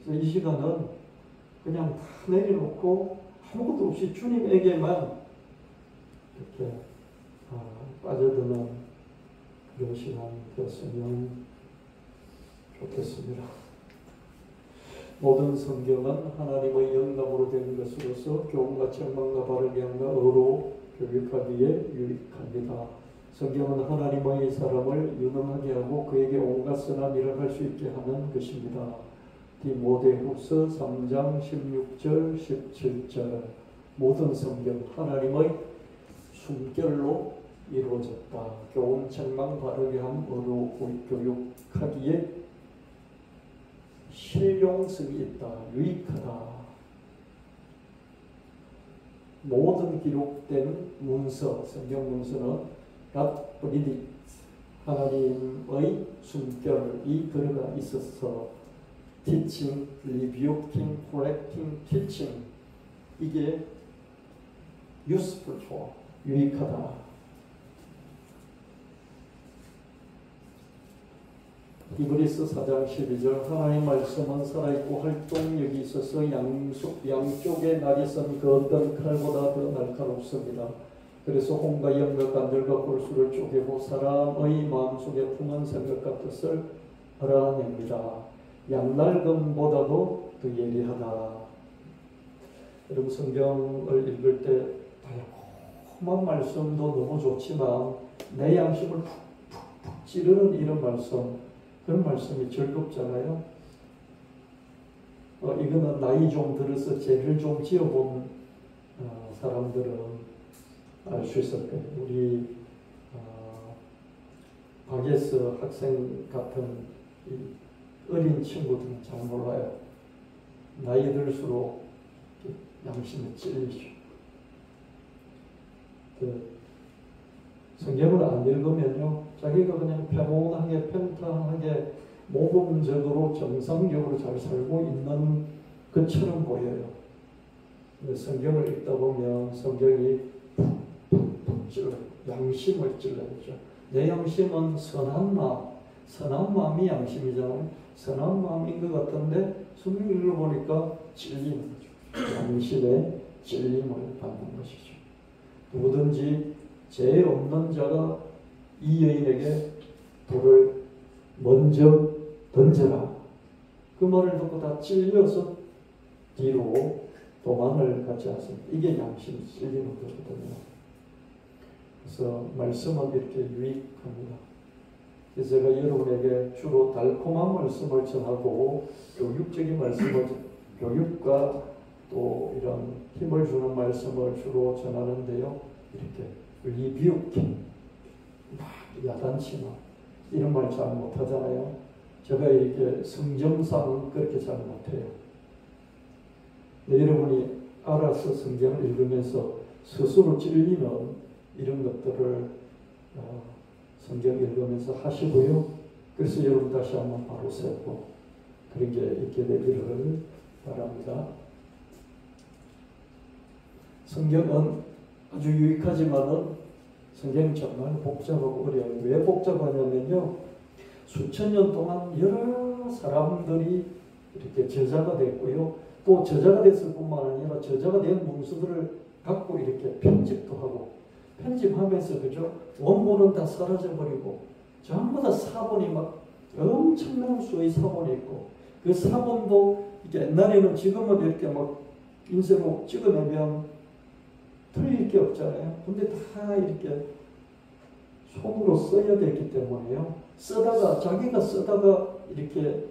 그래서 이 시간은 그냥 다 내려놓고 아무것도 없이 주님에게만 이렇게 빠져드는 그런 시간이 되었으면 좋겠습니다. 모든 성경은 하나님의 영감으로 된 것으로서 교훈과 책망과 바르게 함과 의로 교육하기에 유익합니다. 성경은 하나님의 사람을 유능하게 하고 그에게 온갖 선한 일을 할 수 있게 하는 것입니다. 디모데후서 3장 16절 17절 모든 성경 하나님의 숨결로 이루어졌다. 교훈, 책망, 바르게 함, 의로 교육하기에 실용성이 있다. 유익하다. 모든 기록된 문서, 성경 문서는 God breathed 하나님의 숨결이 들어가 있어서 teaching, rebuking, correcting, teaching 이게 useful for 유익하다. 히브리서 4장 12절 하나님 말씀은 살아있고 활동력이 있어서 양쪽에 날이 선 그 어떤 칼보다 더 날카롭습니다. 그래서 혼과 영과 관절과 골수를 쪼개고 사람의 마음속에 품은 생각과 뜻을 알아냅니다. 양날금보다도 더 예리하다. 여러분 성경을 읽을 때 달콤한 말씀도 너무 좋지만 내 양심을 푹푹푹 찌르는 이런 말씀, 그런 말씀이 즐겁잖아요. 이거는 나이 좀 들어서 죄를 좀 지어본 사람들은 알 수 있을 거예요. 우리 박예서 학생 같은 어린 친구들은 잘 몰라요. 나이 들수록 양심이 찔리죠. 성경을 안 읽으면요, 자기가 그냥 평온하게 평탄하게 모범적으로 정상적으로 잘 살고 있는 것처럼 보여요. 성경을 읽다 보면 성경이 푹푹푹 찔러요. 양심을 찔러야죠. 내 양심은 선한 마음이 양심이잖아요. 선한 마음인 것 같은데 성경 읽어보니까 찔리는 거죠. 양심에 찔림을 받는 것이죠. 누구든지 죄 없는 자가 이 여인에게 돌을 먼저 던져라. 그 말을 듣고 다 찔려서 뒤로 도망을 갖지 않습니다. 이게 양심이 찔리는 거거든요. 그래서 말씀은 이렇게 유익합니다. 그래서 제가 여러분에게 주로 달콤한 말씀을 전하고 교육적인 말씀을, 교육과 또 이런 힘을 주는 말씀을 주로 전하는데요. 이렇게 리뷰킹, 막 야단치나 이런 말 잘 못하잖아요. 제가 이렇게 성경상 그렇게 잘 못해요. 여러분이 알아서 성경을 읽으면서 스스로 찔리는 이런 것들을 성경 읽으면서 하시고요. 그래서 여러분 다시 한번 바로 세우고 그런 게 있게 되기를 바랍니다. 성경은 아주 유익하지만은 성경이 정말 복잡하고 어려워요. 왜 복잡하냐면요, 수천 년 동안 여러 사람들이 이렇게 저자가 됐고요. 또 저자가 됐을 뿐만 아니라 저자가 된 문서들을 갖고 이렇게 편집도 하고 편집하면서 그죠? 원본은 다 사라져버리고 전부 다 사본이 막 엄청난 수의 사본이 있고 그 사본도 이게 옛날에는 지금은 이렇게 막 인쇄로 찍어내면 틀릴 게 없잖아요. 근데 다 이렇게 손으로 써야 되기 때문에요. 자기가 쓰다가 이렇게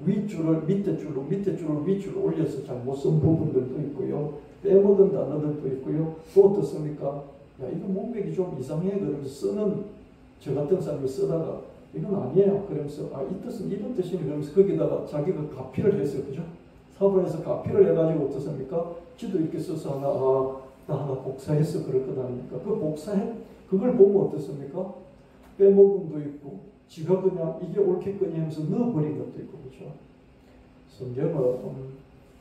윗줄을 밑에 줄로 윗줄로 올려서 잘못 쓴 부분들도 있고요. 빼먹은 단어들도 있고요. 또 어떻습니까? 야, 이거 문맥이 좀 이상해. 그러면서 쓰는 저 같은 사람이 쓰다가 이건 아니에요. 그러면서 이 뜻은 이런 뜻이네. 그러면서 거기다가 자기가 가피를 했어요. 그죠? 사본에서 가피를 해가지고 어떻습니까? 지도 이렇게 써서 나 하나 복사해서 그럴 것 아닙니까? 그걸 보면 어떻습니까? 빼먹음도 있고, 지가 그냥 이게 옳겠거니 하면서 넣어버린 것도 있고, 그렇죠? 성경은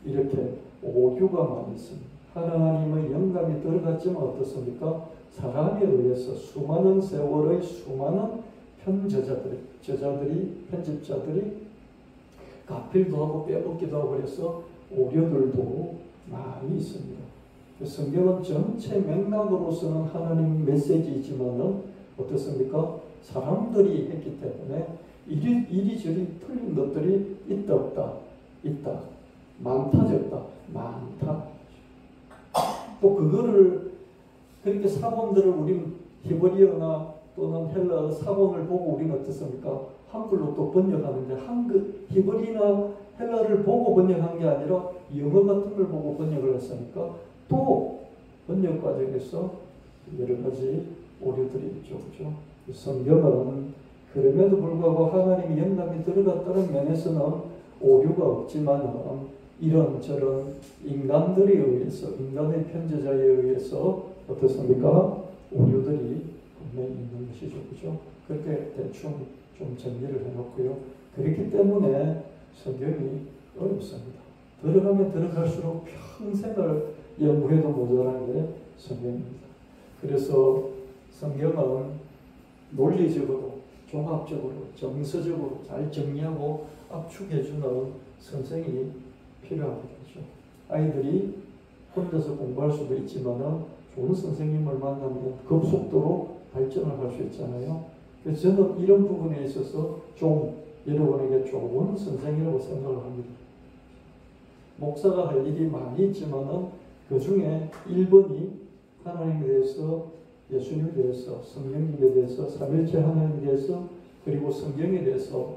이렇게 오류가 많이 있습니다. 하나님의 영감이 들어갔지만 어떻습니까? 사람에 의해서 수많은 세월의 수많은 편집자들이 가필도 하고 빼먹기도 하고 그래서 오류들도 많이 있습니다. 성경은 전체 맥락으로서는 하나님 메시지이지만은 어떻습니까? 사람들이 했기 때문에 이리저리 틀린 것들이 있다 없다 있다 많다 적다 많다. 또 그거를 그렇게 사본들을 우리는 히브리어나 또는 헬라어 사본을 보고 우리는 어떻습니까? 한글로 또 번역하는데 히브리나 헬라를 보고 번역한 게 아니라 영어 같은 걸 보고 번역을 했으니까 또 번역 과정에서 여러 가지 오류들이 있죠. 그렇죠? 성경은 그럼에도 불구하고 하나님의 영감이 들어갔다는 면에서는 오류가 없지만 이런저런 인간들에 의해서 인간의 편제자에 의해서 어떻습니까? 오류들이 분명히 있는 것이죠. 그렇죠? 그렇게 대충 좀 정리를 해놓고요. 그렇기 때문에 성경이 어렵습니다. 들어가면 들어갈수록 평생을 연구해도 모자란 게 성경입니다. 그래서 성경은 논리적으로, 종합적으로, 정서적으로 잘 정리하고 압축해주는 선생이 필요하거든요. 아이들이 혼자서 공부할 수도 있지만 좋은 선생님을 만나면 급속도로 발전을 할 수 있잖아요. 그래서 저는 이런 부분에 있어서 좀 여러분에게 좋은 선생이라고 생각을 합니다. 목사가 할 일이 많이 있지만은 그 중에 1번이 하나님에 대해서, 예수님에 대해서, 성령님에 대해서, 삼일체 하나님에 대해서, 그리고 성경에 대해서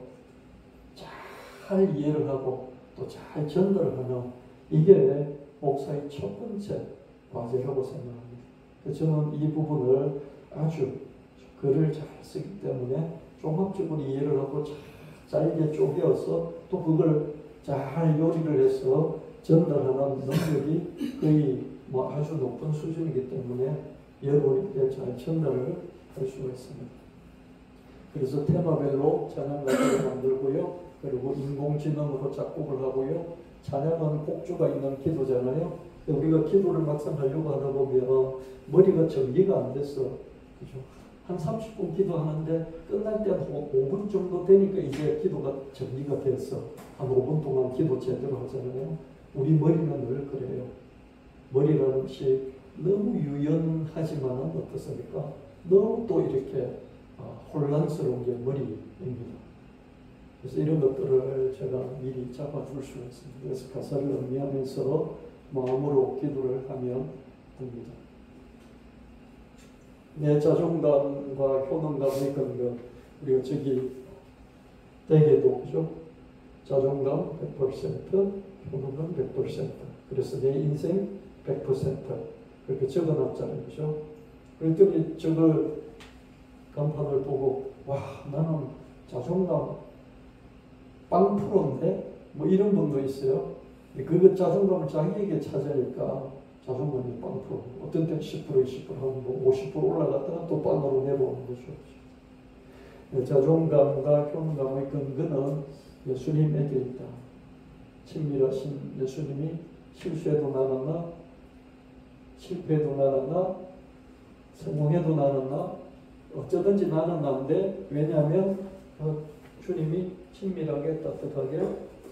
잘 이해를 하고 또 잘 전달하는 이게 목사의 첫 번째 과제라고 생각합니다. 그래서 저는 이 부분을 아주 글을 잘 쓰기 때문에 종합적으로 이해를 하고 잘게 쪼개어서 또 그걸 잘 요리를 해서 전달하는 능력이 거의 아주 높은 수준이기 때문에 여러분에게 잘 전달을 할 수가 있습니다. 그래서 테마별로 찬양 가사를 만들고요. 그리고 인공지능으로 작곡을 하고요. 찬양은 곡주가 있는 기도잖아요. 우리가 기도를 막상 하려고 하다 보면 머리가 정리가 안 됐어. 그죠? 한 30분 기도하는데 끝날 때 5분 정도 되니까 이제 기도가 정리가 됐어. 한 5분 동안 기도 제대로 하잖아요. 우리 머리는 늘 그래요. 머리라는 것이 너무 유연하지만 어떻습니까? 너무 또 이렇게 혼란스러운 게 머리입니다. 그래서 이런 것들을 제가 미리 잡아줄 수가 있습니다. 그래서 가사를 음미하면서 마음으로 기도를 하면 됩니다. 내 자존감과 효능감의 근거, 우리가 저기 대개도 그죠? 자존감 100%, 효능감 100%. 그래서 내 인생 100% 그렇게 적어놨잖아요, 그죠? 그랬더니 저걸 간판을 보고 와, 나는 자존감 0%인데 이런 분도 있어요. 그 자존감을 자기에게 찾으니까 자존감이 0%. 어떤 때는 10%, 20% 하고 50% 올라갔다가 또 0으로 내려오는 거죠. 자존감과 효능감의 근거는 예수님에게 있다. 친밀하신 예수님이 실수해도 나는 나, 실패해도 나는 나, 성공해도 나는 나, 어쩌든지 나는 나인데 왜냐하면 주님이 친밀하게 따뜻하게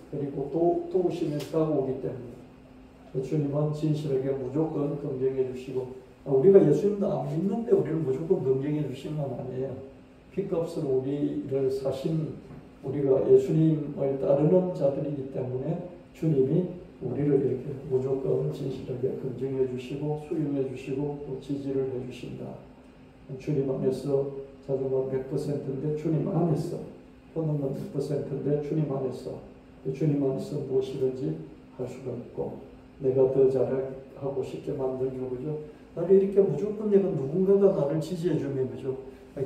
그리고 도우시면서 다가오기 때문에 주님은 진실하게 무조건 긍정해 주시고 우리가 예수님도 안 믿는데 우리를 무조건 긍정해 주신 건 아니에요. 피값으로 우리를 사신 우리가 예수님을 따르는 자들이기 때문에 주님이 우리를 이렇게 무조건 진실하게 긍정해 주시고 수용해 주시고 또 지지를 해 주신다. 주님 안에서 자존감 100%인데 주님 안에서 효능감 100%인데 주님 안에서 주님 안에서 무엇이든지 할 수가 있고 내가 더 잘하고 싶게 만들죠. 그죠? 나를 이렇게 무조건 내가 누군가가 나를 지지해 주면 그죠?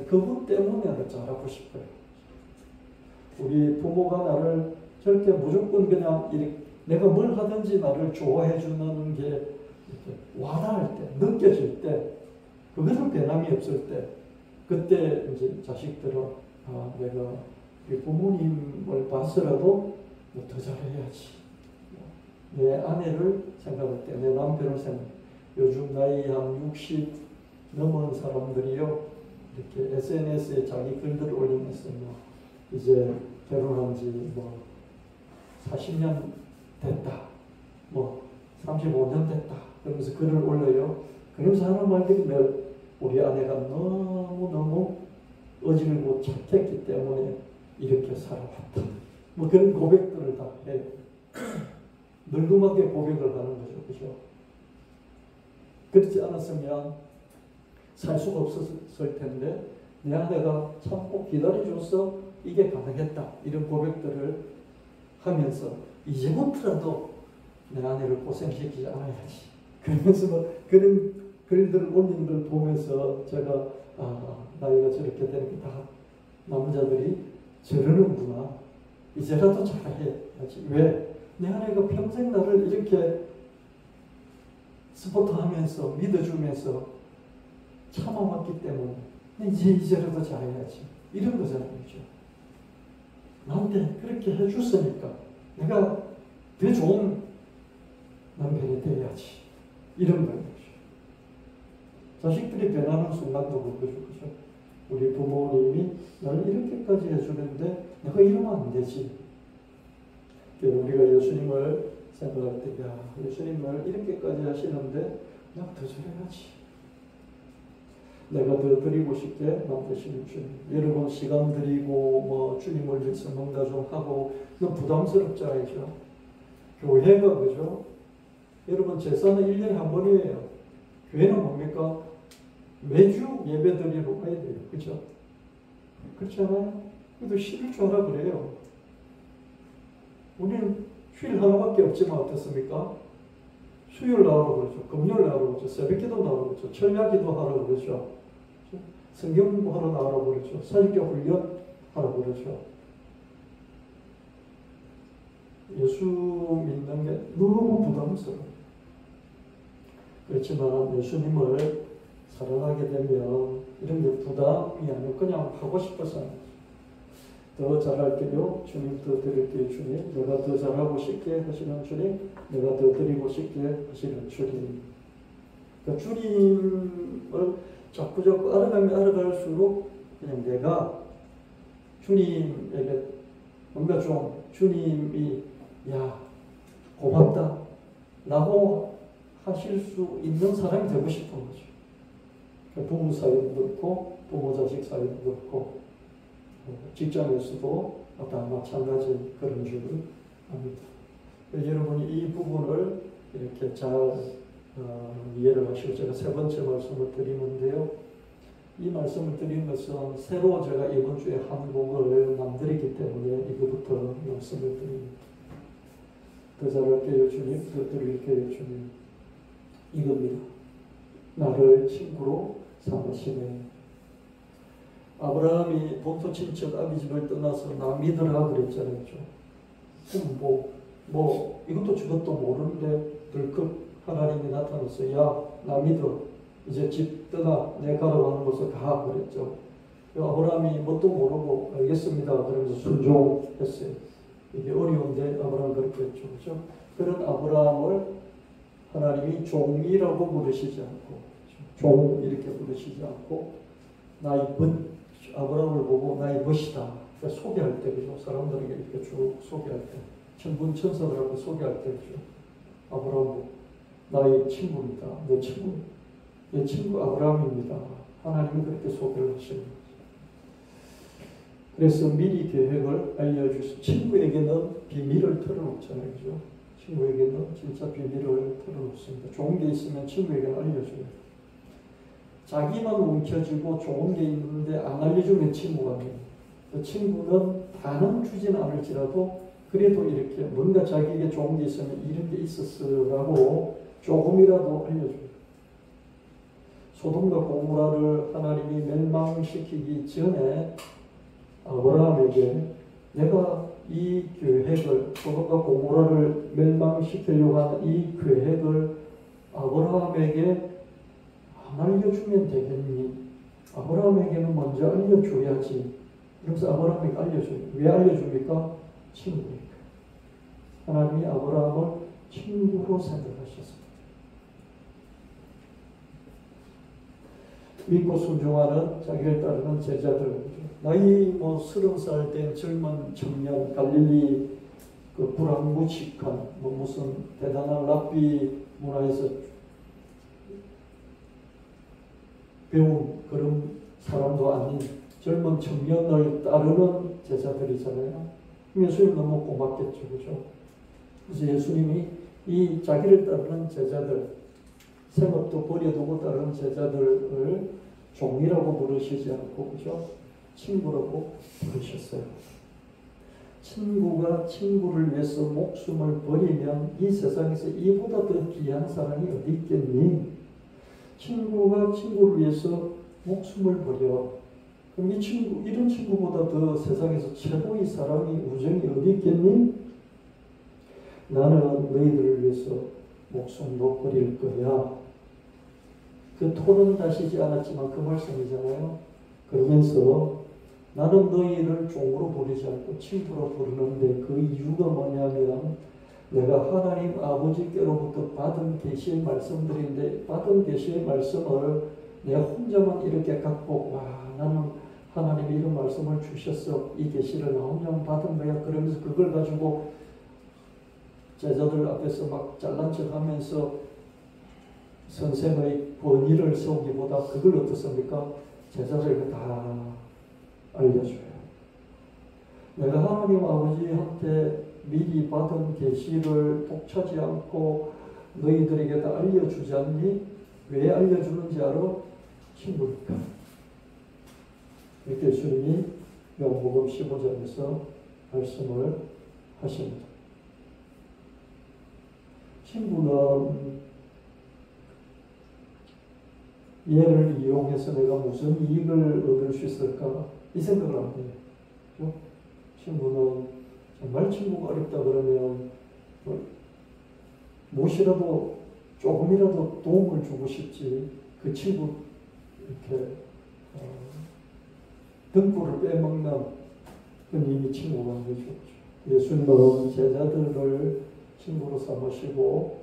그분 때문에 나를 잘하고 싶어요. 우리 부모가 나를 저렇게 무조건 그냥 이렇게 내가 뭘 하든지 나를 좋아해 주는 게 이렇게 와닿을 때, 느껴질 때, 그것은 변함이 없을 때, 그때 이제 자식들은 내가 우리 부모님을 봐서라도 더 잘해야지. 내 아내를 생각할 때, 내 남편을 생각할 때, 요즘 나이 한 60 넘은 사람들이요, 이렇게 SNS에 자기 글들을 올리면서 이제 결혼한 지 40년 됐다. 뭐 35년 됐다. 그러면서 글을 올려요. 그러면서 하는 말들이 우리 아내가 너무너무 어질고 착했기 때문에 이렇게 살아왔다. 뭐 그런 고백들을 다 해요. 늙음하게 고백을 하는 거죠. 그죠? 그렇지 않았으면 살 수가 없었을 텐데 내 아내가 참고 기다려줘서 이게 가능했다. 이런 고백들을 하면서 이제부터라도 내 아내를 고생시키지 않아야지. 그러면서 뭐 그런 글들을 올린 걸 보면서 제가 나이가 저렇게 되는 게 다 남자들이 저러는구나. 이제라도 잘해야지. 왜? 내 아내가 평생 나를 이렇게 스포트하면서 믿어주면서 참아왔기 때문에 이제라도 잘해야지. 이런 거잖아요. 나한테 그렇게 해줬으니까 내가 더 좋은 남편이 돼야지. 이런 거예요. 자식들이 변하는 순간도 그거죠. 그죠? 우리 부모님이 나를 이렇게까지 해주는데 내가 이러면 안 되지. 우리가 예수님을 생각할 때, 야, 예수님을 이렇게까지 하시는데 내가 더 잘해야지. 내가 더 드리고 싶게 만드시는 주님. 여러분 시간 드리고 뭐 주님을 위해서 뭔가 좀 하고 너무 부담스럽지 않죠? 교회가 그죠? 여러분 제사는 1년에 한 번이에요. 교회는 뭡니까? 매주 예배 드리러 가야 돼요. 그죠? 그렇잖아요? 그래도 쉴 줄 알아 그래요. 우리는 휴일 하나밖에 없지만 어떻습니까? 수요일 나오라고 그러죠. 금요일 나오라고 그러죠. 새벽기도 나오라고 그러죠. 철야기도 하라고 그러죠. 성경 공부하러 나오라고 그러죠. 사직교 훈련 하라고 그러죠. 예수 믿는 게 너무 부담스러워요. 그렇지만 예수님을 사랑하게 되면 이런 게 부담이 아니고 그냥 하고 싶어서 더 잘할게요. 주님 더 드릴게요. 주님. 내가 더 잘하고 싶게 하시는 주님. 내가 더 드리고 싶게 하시는 주님. 그러니까 주님을 자꾸 알아갈수록 그냥 내가 주님에게 뭔가 좀 주님이 야 고맙다 라고 하실 수 있는 사람이 되고 싶은 거죠. 그러니까 부부 사이도 그렇고 부모 자식 사이도 그렇고 직장에서도 다 마찬가지 그런 줄을 압니다. 여러분이 이 부분을 이렇게 잘 이해를 하시고 제가 세 번째 말씀을 드리는데요. 이 말씀을 드린 것은 새로 제가 이번 주에 한 곡을 만들었기 때문에 이거부터 말씀을 드립니다. 더 잘할게요 주님, 더 드릴게요 주님. 이겁니다. 나를 친구로 삼으시네. 아브라함이 본토 친척 아비집을 떠나서 나 믿으라 그랬잖아요. 그럼 이것도 저것도 모르는데 들컥 하나님이 나타나서 야, 나 믿어. 이제 집 떠나 내 가라고 하는 곳을 가 그랬죠. 아브라함이 뭣도 모르고 알겠습니다. 그러면서 순종했어요. 이게 어려운데 아브라함 그렇게 했죠. 그렇죠? 그런 아브라함을 하나님이 종이라고 부르시지 않고 종 이렇게 부르시지 않고 나의 아브라함을 보고 나의 멋이다. 그러니까 소개할 때 그죠? 사람들에게 이렇게 쭉 소개할 때 천군 천사들하고 소개할 때 그죠? 아브라함 나의 친구입니다. 내 친구 아브라함입니다. 하나님이 그렇게 소개를 하시는 거죠. 그래서 미리 계획을 알려주셔서 친구에게는 비밀을 털어놓잖아요. 그죠? 친구에게는 진짜 비밀을 털어놓습니다. 좋은 게 있으면 친구에게는 알려줘요. 자기만 움켜쥐고 좋은 게 있는데 안 알려주면 친구가 아니에요. 그 친구는 다는 주지는 않을지라도 그래도 이렇게 뭔가 자기에게 좋은 게 있으면 이런 게 있었어라고 조금이라도 알려줘요. 소돔과 고모라를 하나님이 멸망시키기 전에 아브라함에게 내가 이 계획을 소돔과 고모라를 멸망시키려고 하는 이 계획을 아브라함에게 안 알려주면 되겠니? 아브라함에게는 먼저 알려줘야지. 그래서 아브라함에게 알려줘요. 왜 알려줍니까? 친구니까. 하나님이 아브라함을 친구로 생각하셨습니다. 믿고 순종하는 자기를 따르는 제자들. 나이 30살 된 젊은 청년 갈릴리 그 불황무직한 뭐 무슨 대단한 랍비 문화에서 배운 그런 사람도 아닌 젊은 청년을 따르는 제자들이잖아요. 예수님 너무 고맙겠죠, 그죠? 그래서 예수님이 이 자기를 따르는 제자들, 생업도 버려두고 따르는 제자들을 종이라고 부르시지 않고, 그죠? 친구라고 부르셨어요. 친구가 친구를 위해서 목숨을 버리면 이 세상에서 이보다 더 귀한 사람이 어디 있겠니? 친구가 친구를 위해서 목숨을 버려. 그럼 이 친구, 이런 친구보다 더 세상에서 최고의 사람이 우정이 어디 있겠니? 나는 너희들을 위해서 목숨도 버릴 거야. 그 토는 다시지 않았지만 그 말씀이잖아요. 그러면서 나는 너희를 종으로 부르지 않고 친구로 부르는데 그 이유가 뭐냐면 내가 하나님 아버지께로부터 받은 계시의 말씀들인데 받은 계시의 말씀을 내가 혼자만 이렇게 갖고 나는 하나님이 이런 말씀을 주셨어. 이 계시를 나 혼자만 받은 거야. 그러면서 그걸 가지고 제자들 앞에서 막 잘난 척하면서 선생의 권위를 세우기보다 그걸 어떻습니까? 제자들과 다 알려줘요. 내가 하나님 아버지한테 미리 받은 계시를 독차지 않고 너희들에게 다 알려주지 않니? 왜 알려주는지 알아? 친구니까. 이렇게 예수님이 요한복음 15장에서 말씀을 하십니다. 친구는 얘를 이용해서 내가 무슨 이익을 얻을 수 있을까? 이 생각을 안 해요. 그렇죠? 친구는 정말 친구가 어렵다 그러면 무엇이라도 조금이라도 도움을 주고 싶지 그 친구 이렇게 등골을 빼먹는 그런 이미 친구가 안 되죠. 예수님은 제자들을 친구로 삼으시고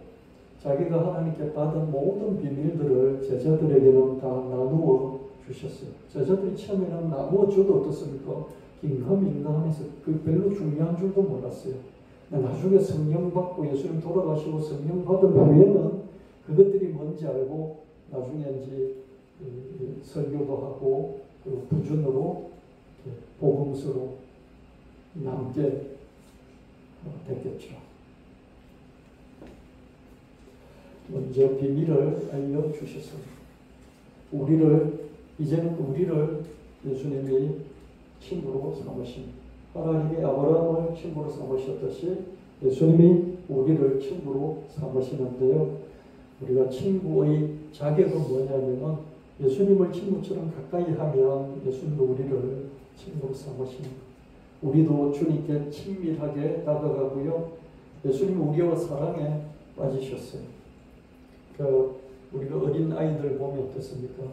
자기가 하나님께 받은 모든 비밀들을 제자들에게는 다 나누어 주셨어요. 제자들이 처음에는 나누어 줘도 어떻습니까? 긴가민가하면서 그 별로 중요한 줄도 몰랐어요. 나중에 성령 받고 예수님 돌아가시고 성령 받은 후에는 그것들이 뭔지 알고 나중에 이제 설교도 하고 그 부준으로 복음서로 남게 됐겠죠. 먼저 비밀을 알려주셨습니다. 이제는 우리를 예수님이 친구로 삼으십니다. 하나님이 아브라함을 친구로 삼으셨듯이 예수님이 우리를 친구로 삼으시는데요. 우리가 친구의 자격은 뭐냐면 예수님을 친구처럼 가까이 하면 예수님도 우리를 친구로 삼으십니다. 우리도 주님께 친밀하게 다가가고요. 예수님이 우리와 사랑에 빠지셨어요. 우리가 어린 아이들 보면 어떻습니까?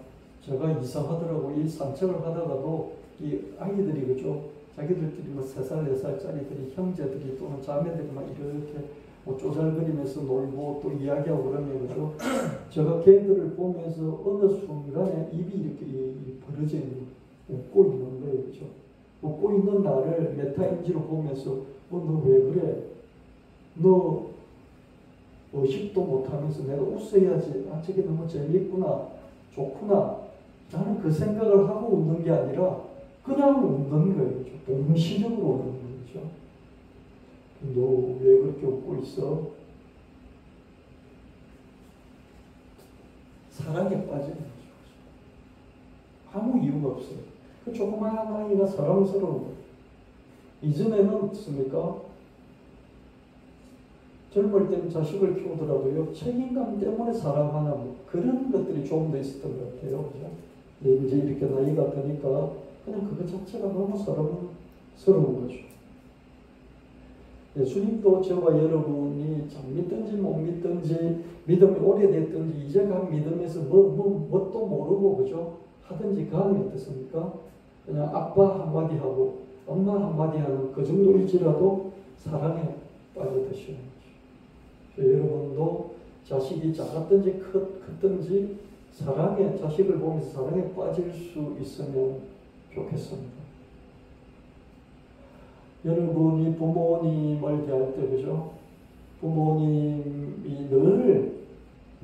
제가 이상하더라고. 이 산책을 하다가도 이 아이들이 그죠? 자기들끼리 뭐 3살, 4살짜리들이 형제들이 또는 자매들이 막 이렇게 뭐 쪼잘거리면서 놀고 또 이야기하고 그러면 그죠? 제가 걔들을 보면서 어느 순간에 입이 이렇게 벌어져 있는, 웃고 있는 거예요. 그죠? 웃고 있는 나를 메타인지로 보면서 너 왜 그래? 너 의식도 못하면서 내가 웃어야지. 저게 너무 재미있구나. 좋구나. 나는 그 생각을 하고 웃는 게 아니라 그냥 웃는 거예요. 그렇죠? 동시적으로 웃는 거죠. 너 왜 그렇게 웃고 있어? 사랑에 빠지는 거죠. 아무 이유가 없어요. 그 조그마한 아이가 사랑스러운 거예요. 이전에는 어떻습니까? 젊을 때는 자식을 키우더라도요, 책임감 때문에 사랑하나 뭐 그런 것들이 조금 더 있었던 것 같아요. 그죠? 이제 이렇게 나이가 드니까 그냥 그것 자체가 너무 사랑스러운 거죠. 예수님도 저와 여러분이 참 믿든지 못 믿든지 믿음이 오래됐든지 이제 각 믿음에서 뭣도 모르고 그죠? 하든지 간에 어떻습니까? 그냥 아빠 한마디 하고 엄마 한마디 하는 그 정도일지라도 사랑에 빠져드시는 거죠. 여러분도 자식이 작았든지 컸든지 사랑에, 자식을 보면서 사랑에 빠질 수 있으면 좋겠습니다. 여러분이 부모님을 대할 때, 그죠? 부모님이 늘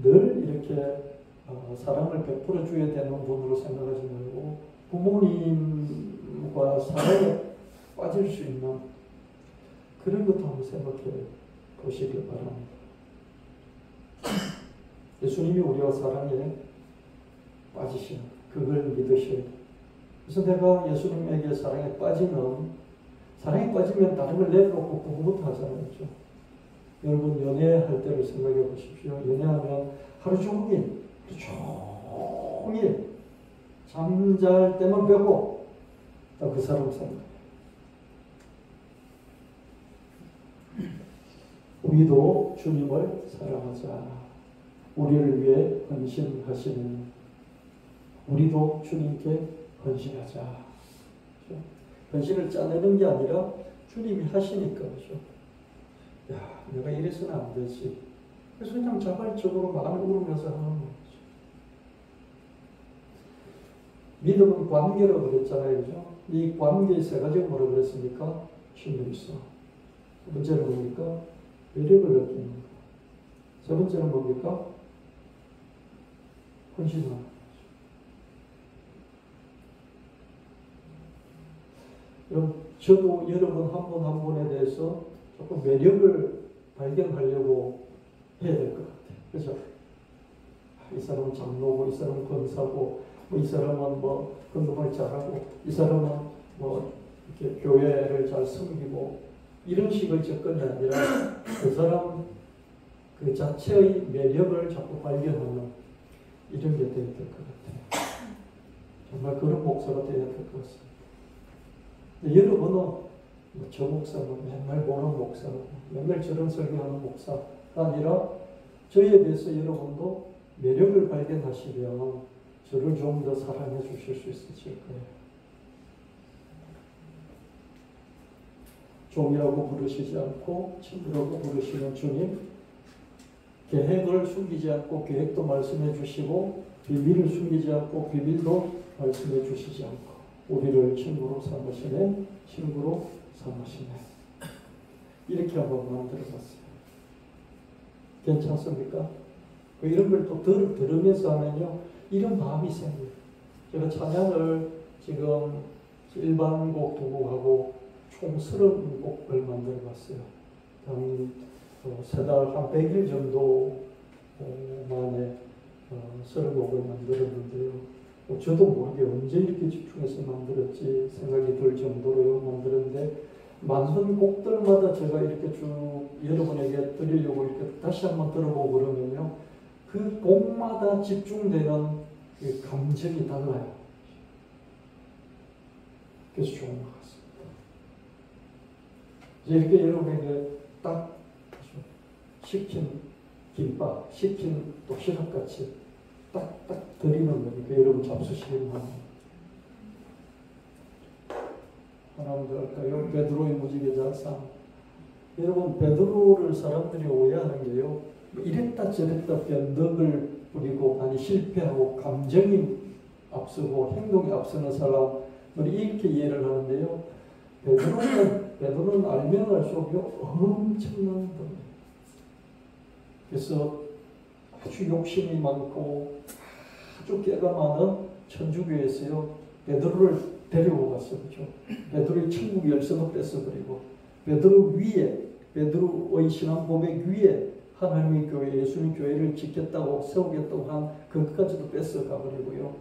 이렇게 사랑을 베풀어 줘야 되는 분으로 생각하지 말고 부모님과 사랑에 빠질 수 있는 그런 것도 한번 생각해 보시길 바랍니다. 예수님이 우리와 사랑에 빠지시는 그걸 믿으셔야 돼요. 그래서 내가 예수님에게 사랑에 빠지면 다른 걸 내려놓고 그거부터 하잖아요. 그렇죠? 여러분 연애할 때를 생각해 보십시오. 연애하면 하루 종일 잠잘 때만 빼고 그 사람 생각해요. 우리도 주님을 사랑하자. 우리를 위해 헌신하시는 우리도 주님께 헌신하자. 그렇죠? 헌신을 짜내는 게 아니라 주님이 하시니까. 그렇죠? 야, 내가 이래서는 안 되지. 그래서 그냥 자발적으로 마음을 우르면서 하는 거죠. 믿음은 관계라고 그랬잖아요. 그죠? 이 관계의 세 가지가 뭐라고 그랬습니까? 신뢰있어. 두 번째는 뭡니까? 매력을 느끼는 거. 세 번째는 뭡니까? 헌신하는 거죠. 그럼 저도 여러분 한 분 한 분에 대해서 조금 매력을 발견하려고 해야 될 것 같아요. 그죠? 이 사람은 장로고, 이 사람은 권사고, 이 사람은 건강을 잘하고, 이 사람은 이렇게 교회를 잘 섬기고, 이런 식의 접근이 아니라 그 사람 그 자체의 매력을 자꾸 발견하는 이런 게 되어야 될 것 같아요. 정말 그런 목사가 되어야 될 것 같습니다. 여러분은 저 목사는 맨날 보는 목사고 맨날 저런 설교하는 목사가 아니라 저에 대해서 여러분도 매력을 발견하시면 저를 좀 더 사랑해 주실 수 있으실 거예요. 종이라고 부르시지 않고 친구라고 부르시는 주님, 계획을 숨기지 않고 계획도 말씀해 주시고 비밀을 숨기지 않고 비밀도 말씀해 주시지 않고 우리를 친구로 삼으시네. 이렇게 한번 만들어봤어요. 괜찮습니까? 이런 걸 또 들으면서 하면요, 이런 마음이 생겨요. 제가 찬양을 지금 일반 곡 두 곡하고 총 30곡을 만들어봤어요. 한 세 달, 한 100일 정도 만에 30곡을 만들었는데요. 저도 모르게 언제 이렇게 집중해서 만들었지 생각이 들 정도로 만들었는데, 많은 곡들마다 제가 이렇게 쭉 여러분에게 드리려고 이렇게 다시 한번 들어보고 그러면요, 그 곡마다 집중되는 감정이 달라요. 그래서 좋은 것 같습니다. 이렇게 여러분에게 딱 식힌 김밥, 식힌 도시락같이 딱딱 드리는 거니까 여러분 잡수시기만 합니다. 하나님도 할까요? 베드로의 무지개자상. 여러분, 베드로를 사람들이 오해하는 게요, 이랬다 저랬다 변덕을 부리고 많이 실패하고 감정이 앞서고 행동이 앞서는 사람을 이렇게 이해를 하는데요, 베드로는 알면 알수록 엄청난 분이에요. 그래서 아주 욕심이 많고 아주 깨가 많은 천주교에서요, 베드로를 데리고 갔어요. 그렇죠? 베드로의 천국 열쇠도 뺏어버리고, 베드로의 신앙 고백 위에 하나님의 교회, 예수님 교회를 짓겠다고 세우겠다고 한 그것까지도 뺏어가버리고요,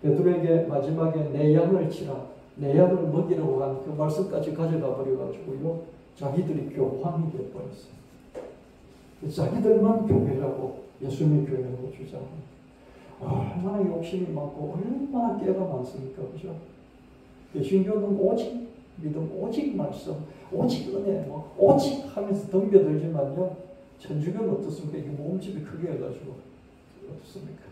베드로에게 마지막에 내 양을 치라, 내 양을 먹이라고 한 그 말씀까지 가져가 버려가지고요, 자기들이 교황이 되어버렸어요. 자기들만 교회라고, 예수님 교회라고 주장합니다. 얼마나 욕심이 많고 얼마나 깨가 많습니까? 그죠? 개신교는 오직 믿음, 오직 말씀, 오직 은혜, 오직 하면서 덤벼들지만요, 천주교는 어떻습니까? 이게 몸집이 크게 해가지고 어떻습니까?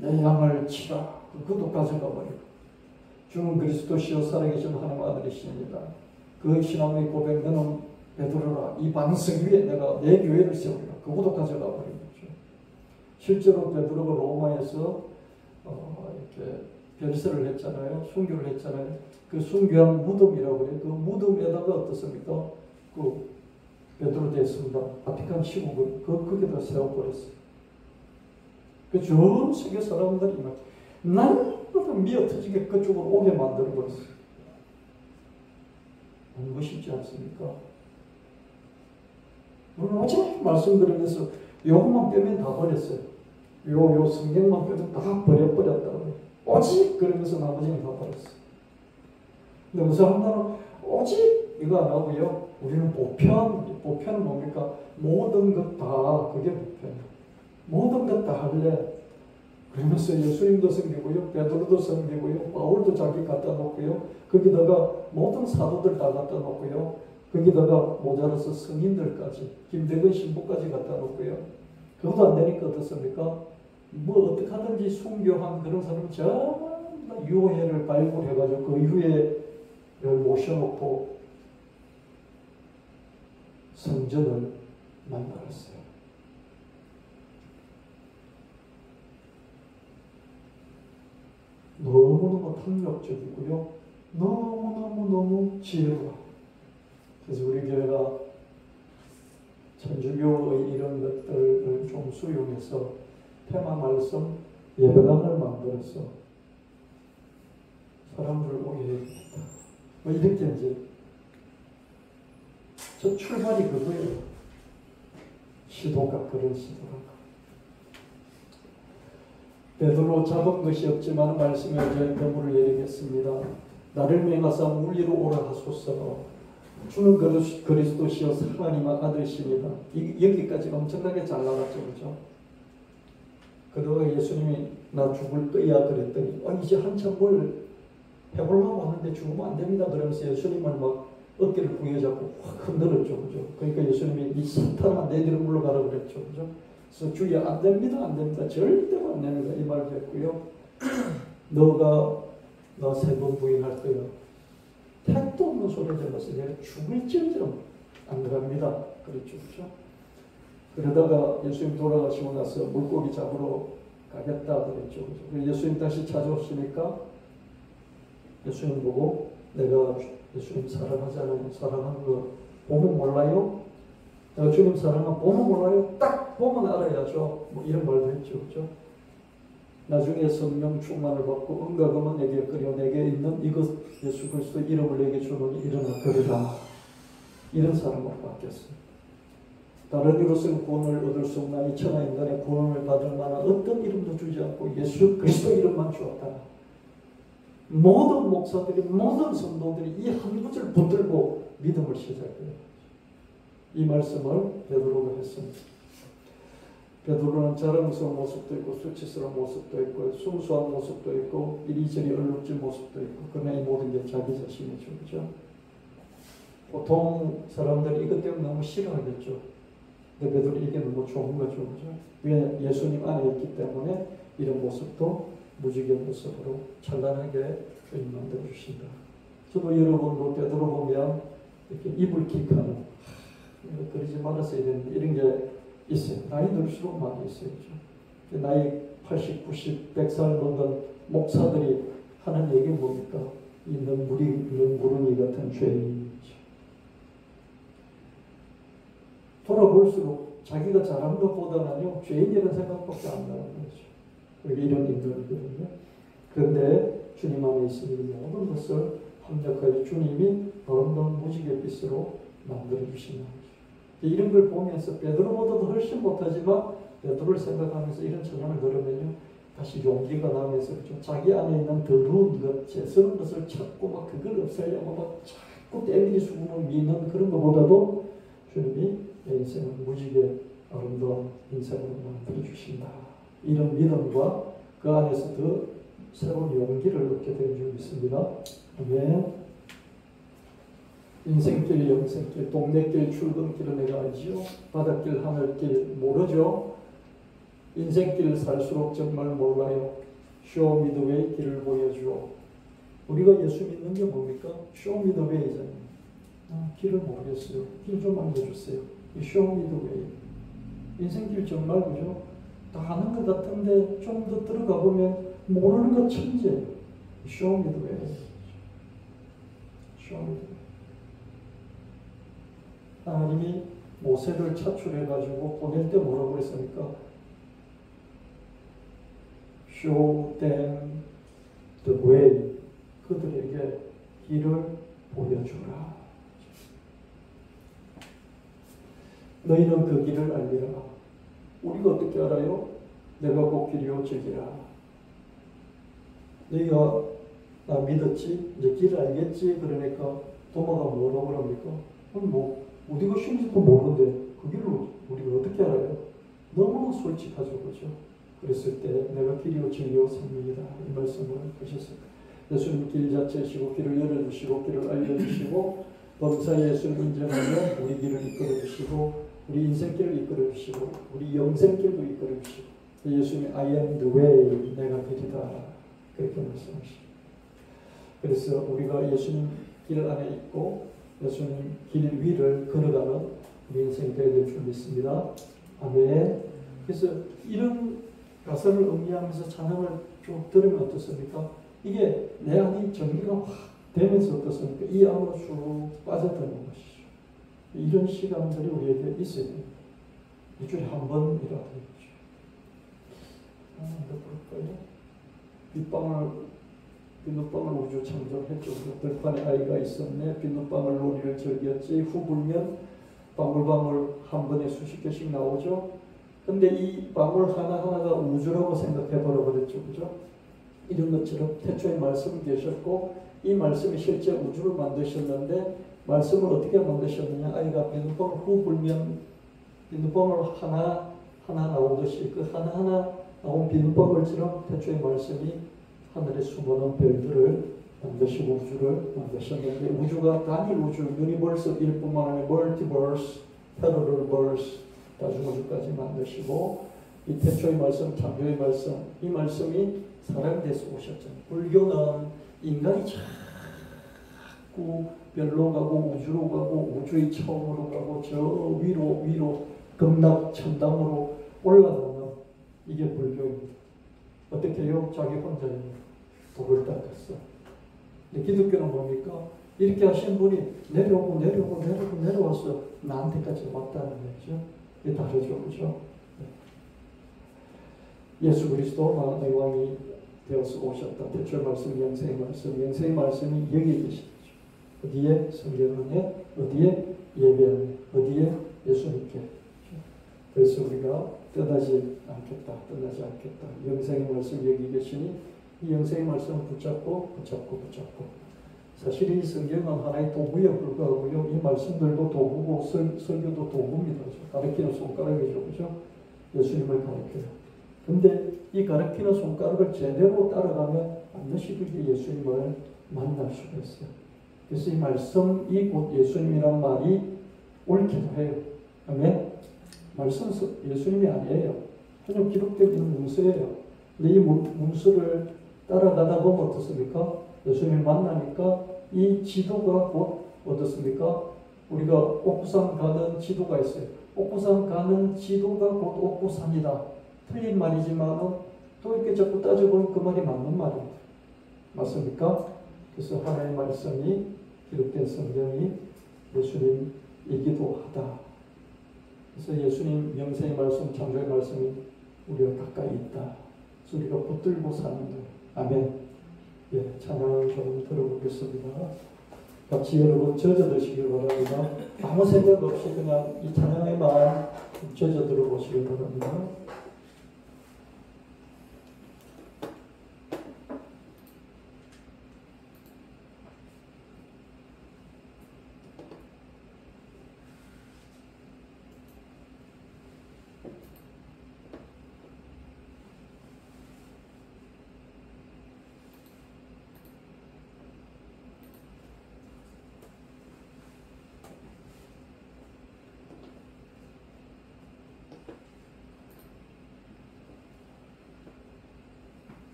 내 양을 치라, 그것도 가져가 버리고, 주는 그리스도시요 살아계신 하나님 아들이십니다. 그 신앙의 고백, 너는 베드로라, 이 반석 위에 내가 내 교회를 세우리라, 그것도 가져가 버린 거죠. 실제로 베드로가 로마에서 이렇게 별세를 했잖아요. 순교를 했잖아요. 그 순교한 무덤이라고 그래요. 그 무덤에다가 어떻습니까? 그 베드로 대성당, 바티칸 시국을 거기다 세워버렸어요. 전 세계 사람들이 막 날마다 미어터지게 그쪽으로 오게 만들어버렸어요. 너무 멋있지 않습니까? 오늘 어제 말씀드리면서 요것만 빼면 다 버렸어요. 요 성경만 빼면 다 버려버렸다고. 오직 그러면서 나머지는 다 버렸어요. 근데 그 사람들은 오직 이거 안 하고요. 우리는 보편은 뭡니까? 모든 것 다 그게 보편이에요. 모든 것 다 할래. 그러면서 예수님도 섬기고요, 베드로도 섬기고요, 바울도 자기 갖다 놓고요, 거기다가 모든 사도들 다 갖다 놓고요, 거기다가 모자라서 성인들까지, 김대근 신부까지 갖다 놓고요. 그것도 안 되니까 어떻습니까? 뭐 어떻게 하든지 순교한 그런 사람 전부 다 유해를 발굴해가지고 그 이후에 모셔놓고 성전을 만들었어요. 너무너무 탐욕적이고요. 너무너무 지혜로워. 그래서 우리 교회가 천주교의 이런 것들을 좀 수용해서 테마 말씀 예배당을 만들어서 사람들을 오게 해야겠다. 뭐 이렇게 이제 저 출발이 그거예요. 시도가 그런 시도가. 베드로 잡은 것이 없지만 말씀에 이제 대물을 내리겠습니다. 나를 맹하사 물리로 오라 하소서. 주는 그리스도시요 하나님의 아들이십니다. 여기까지 엄청나게 잘 나갔죠, 그렇죠? 그러다가 예수님이 나 죽을 거야 그랬더니 이제 한참 뭘 해보려고 하는데 죽으면 안 됩니다. 그러면서 예수님을 막 어깨를 부여잡고 확 흔들었죠, 그죠? 그러니까 예수님이 이 사탄아 내 뒤로 물러가라 그랬죠, 그죠? 그래서 주여 안 됩니다, 안 됩니다, 절대로 안 됩니다 이 말을 했고요. 너가 나 세 번 부인할 거야. 택도 없는 소리 들어서 내가 죽을지언정 안 갑니다. 그랬죠, 그렇죠? 그러다가 예수님 돌아가시고 나서 물고기 잡으러 가겠다 그랬죠, 그렇죠? 예수님 다시 찾아오시니까 예수님 보고 내가 예수님 사랑하잖아요. 사랑하는 거 보면 몰라요? 내가 주님 사랑하면 보면 몰라요? 딱 보면 알아야죠. 뭐 이런 말도 했죠, 그렇죠? 나중에 성령 충만을 받고 은가금은 내게 끓여 내게 있는 이것 예수 그리스도 이름을 내게 주노니 일어나 그러라. 이런 사람으로 바뀌었어요. 다른 이로서는 구원을 얻을 수 없나니 천하 인간의 구원을 받을 만한 어떤 이름도 주지 않고 예수 그리스도 이름만 주었다. 모든 목사들이 모든 성도들이 이 한 구절 붙들고 믿음을 시작해요. 이 말씀을 베드로가 했습니다. 베드로는 자랑스러운 모습도 있고 수치스러운 모습도 있고 순수한 모습도 있고 이리저리 얼룩질 모습도 있고 그러나 이 모든 게 자기 자신이죠, 그렇죠? 보통 사람들이 이것 때문에 너무 싫어하겠죠. 근데 베드로 이게 너무 좋은 거죠, 그렇죠? 왜 예수님 안에 있기 때문에 이런 모습도 무지개 모습으로 찬란하게 주님 만들어 주신다. 저도 여러분도 베드로 보면 이렇게 이불킥하는 그러지 말았어야 되는데 이런 게 있어요. 나이 들수록 많이 있어요. 그렇죠? 나이 80, 90, 100살 먹은 목사들이 하는 얘기 뭡니까? 이 능구름이 같은 죄인이죠. 돌아볼수록 자기가 잘한 것보다는요 죄인이라는 생각밖에 안 나는 거죠. 이런 인간이거든요. 그런데 주님 안에 있으니 모든 것을 합력하여 주님이 아름다운 무지갯빛으로 만들어 주신다는 거죠. 이런 걸 보면서 베드로보다도 훨씬 못하지만 베드로를 생각하면서 이런 찬양을 들으면요 다시 용기가 나면서 좀 자기 안에 있는 더러운 것, 죄스러운 것을 찾고 막 그걸 없애려고 막 자꾸 때리기 수금을 미는 그런 것보다도 주님이 내 인생을 무지개 아름다운 인생으로 만들어 주신다. 이런 믿음과 그 안에서 더 새로운 용기를 얻게 되는 줄 믿습니다. 아멘. 인생길, 영생길, 동네길, 출근길은 내가 알지요. 바닷길, 하늘길 모르죠. 인생길 살수록 정말 몰라요. 쇼미더웨이 길을 보여주오. 우리가 예수 믿는 게 뭡니까? 쇼미더웨이잖아요. 길을 모르겠어요. 길 좀 알려주세요. 이 쇼미더웨이. 인생길 정말 그죠? 다 아는 것 같은데 좀 더 들어가 보면 모르는 것 천재. Show me the way. Show me the way. 하나님이 모세를 차출해가지고 보낼 때 뭐라고 했습니까? Show them the way. 그들에게 길을 보여주라. 너희는 그 길을 알리라. 우리가 어떻게 알아요? 내가 곧 길이요 저기라. 너희가 나 믿었지? 이제 길을 알겠지? 그러니까 도마가 뭐라고 그럽니까? 뭐 우리가 쉬운지도 모르는데 그 길을 우리가 어떻게 알아요? 너무나 솔직하죠. 그죠? 그랬을 때 내가 길이요 진리요 생명이다. 이 말씀을 하셨을 거예요. 예수님 길 자체이시고 길을 열어주시고 길을 알려주시고 범사 예수를 인정하면 우리 길을 이끌어주시고 우리 인생길을 이끌어주시고 우리 영생길도 이끌어주시고 예수님이 I am the way, 내가 길이다 그렇게 말씀하시죠. 그래서 우리가 예수님 길 안에 있고 예수님 길 위를 걸어가는 우리 인생이 되어야 될 줄 믿습니다. 아멘. 그래서 이런 가사를 음미하면서 찬양을 쭉 들으면 어떻습니까? 이게 내 안이 정리가 확 되면서 어떻습니까? 이 안으로 쭉 빠져드는 것이죠. 이런 시간들이 우리에게 있어야 됩니다. 일주일에 한 번이라도 있죠. 볼까요? 비눗방울 우주 창조했죠. 들판에 아이가 있었네. 비눗방울 놀이를 즐겼지. 후 불면 방울방울 한 번에 수십 개씩 나오죠. 근데 이 방울 하나하나가 우주라고 생각해 버려버렸죠. 그죠? 이런 것처럼 태초에 말씀이 계셨고 이 말씀이 실제 우주를 만드셨는데 말씀을 어떻게 만드셨느냐. 아이가 비눗방울 후 불면 비눗방울 하나 나오듯이 그 하나하나 나온 비눗방울처럼 태초의 말씀이 하늘에 수많은 별들을 만드시고 우주를 만드셨는데 우주가 단일 우주, 유니버스일 뿐만 아니라 멀티버스, 패러럴버스, 다중우주까지 만드시고 이 태초의 말씀, 창조의 말씀, 이 말씀이 사람이 돼서 오셨잖아요. 불교는 인간이 자꾸 별로 가고 우주로 가고 우주의 처음으로 가고 저 위로 극락 천당으로 올라가는 이게 불교입니다. 어떻게 해요? 자기 혼자 독을 닦았어. 근데 기독교는 뭡니까? 이렇게 하신 분이 내려와서 나한테까지 왔다는 거죠. 이게 다르죠. 그죠? 예수 그리스도 만왕의 왕이 되어서 오셨다. 대출 말씀, 영생의 말씀이 여기 계시죠. 어디에? 성경 안에, 어디에? 예배 안에, 어디에? 예수님께. 그래서 우리가 떠나지 않겠다. 영생의 말씀 여기 계시니 이 영생의 말씀을 붙잡고 사실 이 성경은 하나의 도구에 불과하고요. 이 말씀들도 도구고 설교도 도구입니다. 가르치는 손가락이죠. 그죠? 예수님을 가르쳐요. 근데 이 가르치는 손가락을 제대로 따라가면 반드시 그게 예수님을 만날 수가 있어요. 그래서 이 말씀이 곧 예수님이란 말이 옳기도 해요. 아멘? 말씀은 예수님이 아니에요. 그냥 기록되어 있는 문서예요. 근데 이 문서를 따라가다 보면 어떻습니까? 예수님을 만나니까 이 지도가 곧 어떻습니까? 우리가 옥구산 가는 지도가 있어요. 옥구산 가는 지도가 곧 옥구산이다. 틀린 말이지만 또 이렇게 자꾸 따져보면 그 말이 맞는 말입니다. 맞습니까? 그래서 하나님의 말씀이 기록된 성경이 예수님이기도 하다. 그래서 예수님 영생의 말씀, 창조의 말씀이 우리가 가까이 있다. 그래서 우리가 붙들고 사는 거예요. 아멘. 예, 찬양을 좀 들어보겠습니다. 같이 여러분 젖어드시길 바랍니다. 아무 생각 없이 그냥 이 찬양의 마음 젖어 들어보시길 바랍니다.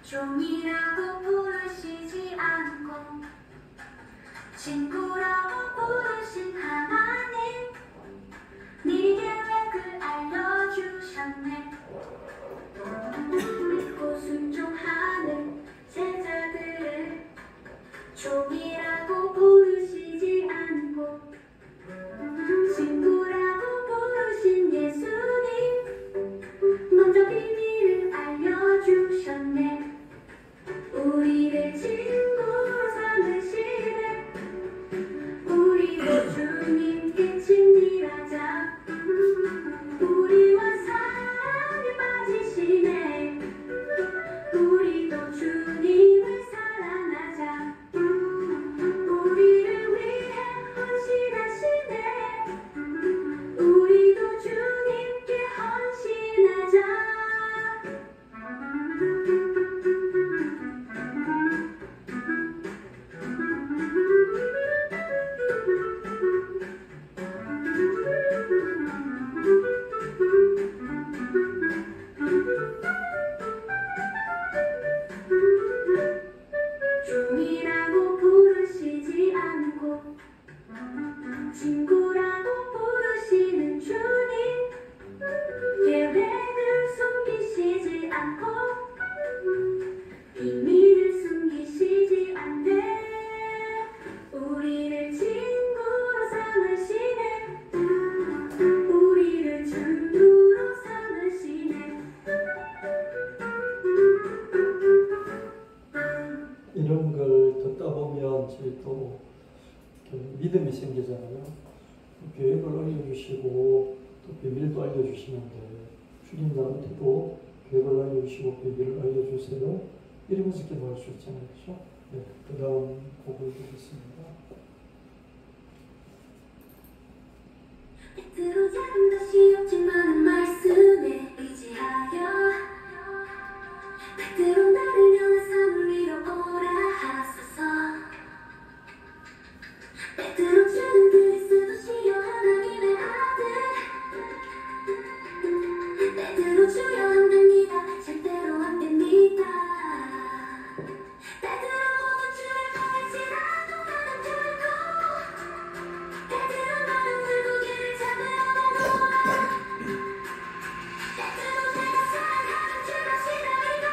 종이라고 부르시지 않고 친구라고 부르신 하나님, 네 계획을 알려주셨네. 믿고 순종하는 제자들을 종이라고 부르시지 않고 친구라고 부르신 예수님, 먼저 비밀을 알려주셨네. 우리를 친구로 삼으시네. 우리도 주님께 친밀하자. 우리와 살이 빠지시네. 우리도 주님을 사랑하자. 우리를 위해 헌신하시네. 우리도 주님께 헌신하자. 종이라고 부르시지 않고 친구라고 부르시는 주님, 계획을 숨기시지 않고 비밀을 숨기시지 않네. 우리를 친구로 삼으시네. 우리를 친구로 삼으시네. 이런 걸 듣다 보면 저희도 믿음이 생기잖아요. 계획을 알려주시고 또 비밀도 알려주시는데 주님 나한테도 계획을 알려주시고 비밀을 알려주세요. 이러면서 기도할 수 있잖아요. 그렇죠? 네, 그 다음 곡을 보겠습니다. 때로 작은 것이 없지만 말씀에 의지하여 때로 나를 위한 삶을 위로 오라 하소서. 때로 주는 그리스도시여 하나님의 아들, 때로 주여 안 됩니다. 절대로 안 됩니다. 때로 모든 주를 보이지라도 나는 결코, 때로 나는 물고기를 잡으러 나가. 때로 내가 사랑하는 주가 싫어이다.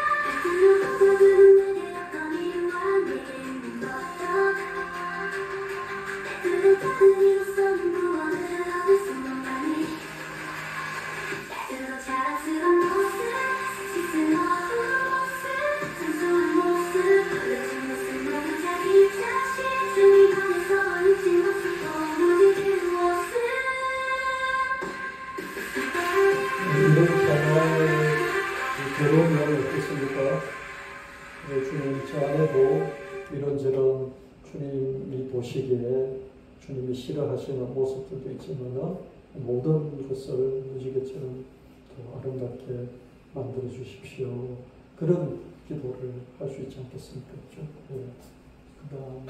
때로 걱정은 내게 어떤 이유와 내게 있는 것도, 때로 다른 이로서는 무언을 얻을 수 없다니. 때로 자랑스러운 모습, 시스러운 모습, 순수한 모습, 보여진 모습, 모든 자기 자신, 주님 안에서 미친 모습, 무지개의 모습. 이런 찬양을 들으면 어떻습니까? 주님 저 안에도 이런저런 주님이 보시기에 주님이 싫어하시는 모습들도 있지만 모든 것을 무지개처럼 더 아름답게 만들어 주십시오. 그런 기도를 할 수 있지 않겠습니까? 그렇죠? 네. 그 다음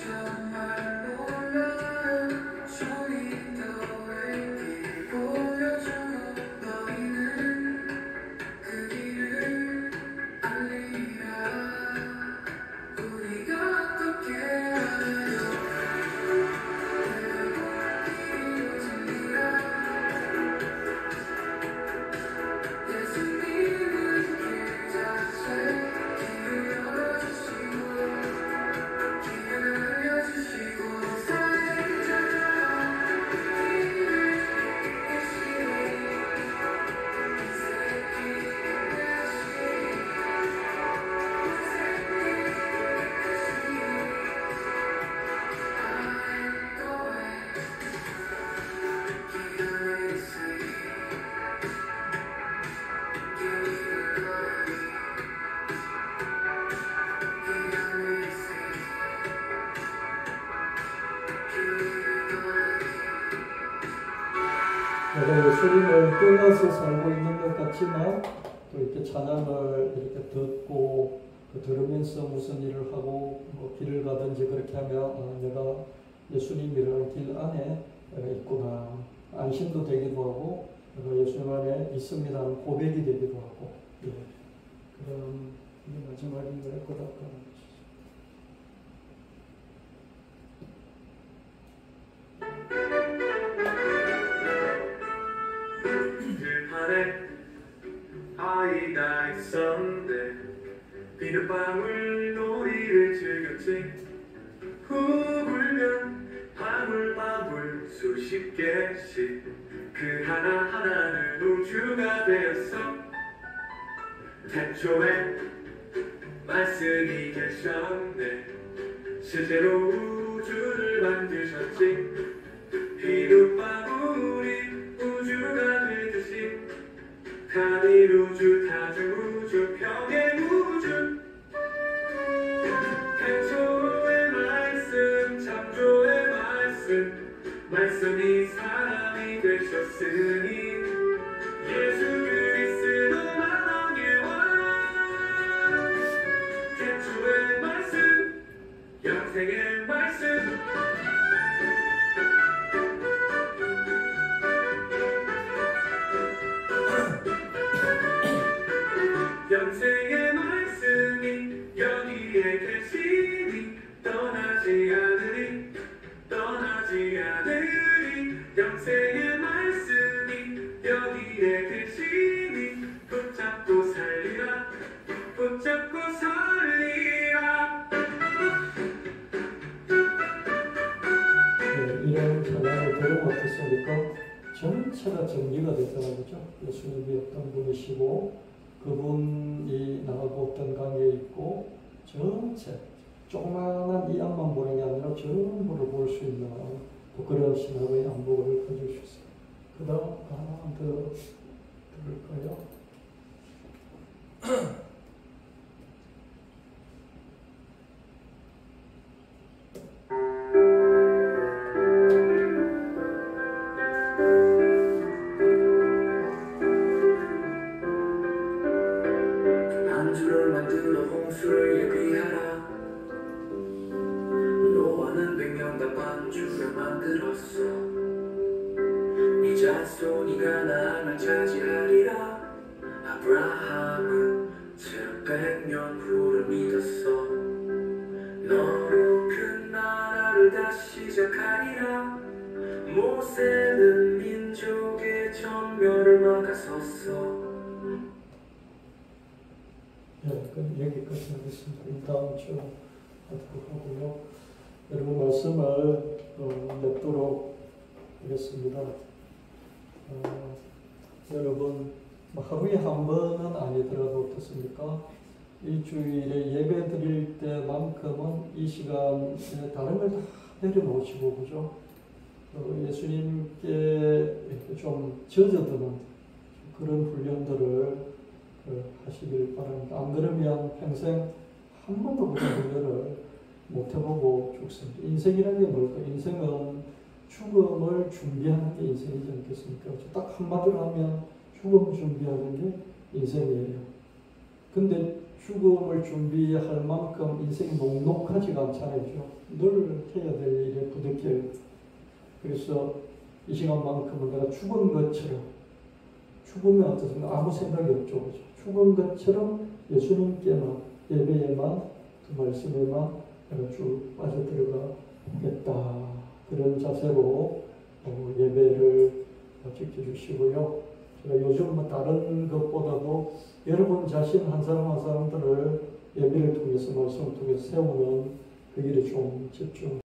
정말 몰라 내가 예수님을 떠나서 살고 있는 것 같지만 또 이렇게 찬양을 이렇게 듣고 들으면서 무슨 일을 하고 뭐 길을 가든지 그렇게 하면 내가 예수님이라는 길 안에 있구나 안심도 되기도 하고 내가 예수님 안에 있습니다 하는 고백이 되기도 하고 그런 이게 마지막인 것 같다. 들판에 아이가 있었는데 비눗방울 놀이를 즐겼지. 후 불면 방울방울 수십 개씩 그 하나하나는 우주가 되었어. 태초에 말씀이 계셨네. 실제로 우주를 만드셨지. 비눗방울이 우주가 되듯이 다리우주 다중우주 평행우주 태초의 말씀 창조의 말씀이 사람이 되셨으니 예수 그리스도 만왕의 왕. 태초의 말씀 영생의 말씀 영생의 말씀이 여기에 계시니 떠나지 않으리 영생의 말씀이 여기에 계시니 붙잡고 살리라 이런 찬양을 들으면 어떻습니까? 전체가 정리가 되더라고요. 그죠? 예수님이 어떤 분이시고 그분이 나하고 어떤 관계에 있고 전체 조그마한 이 앞만 보는 게 아니라 전부를 볼 수 있는 또 그런 신학의 안목을 가져주셨어요. 그 다음 하나 더 들을까요? 안주를 만들어 홍수를 예비하라. 노아는 100년간 반주를 만들었어. 네 자손이 가나안을 차지하리라. 아브라함은 700년 후를 믿었어. 너로 큰 나라를 다시 시작하리라. 모세는 민족의 전멸을 막아섰어. 여기까지 하겠습니다. 이 다음 주 하도록 하고요. 여러분 말씀을 맺도록 하겠습니다. 여러분 하루에 한 번은 아니더라도 어떻습니까? 일주일에 예배 드릴 때만큼은 이 시간에 다른 걸 다 내려놓으시고 그죠? 예수님께 좀 젖어드는 그런 훈련들을 하시길 바랍니다. 안 그러면 평생 한 번도 그런 훈련을 못 해보고 죽습니다. 인생이라는 게 뭘까? 인생은 죽음을 준비하는 게 인생이지 않겠습니까? 딱 한마디로 하면 죽음을 준비하는 게 인생이에요. 근데 죽음을 준비할 만큼 인생이 녹록하지가 않잖아요. 늘 해야 될 일에 부득해요. 그래서 이 시간만큼은 내가 죽은 것처럼 죽으면 어떻습니까? 아무 생각이 없죠. 그죠? 죽은 것처럼 예수님께만 예배에만 그 말씀에만 내가 쭉 빠져들어가겠다. 그런 자세로 예배를 지켜주시고요. 제가 요즘 다른 것보다도 여러분 자신 한 사람 한 사람들을 예배를 통해서 말씀을 통해서 세우는 그 일에 좀 집중하고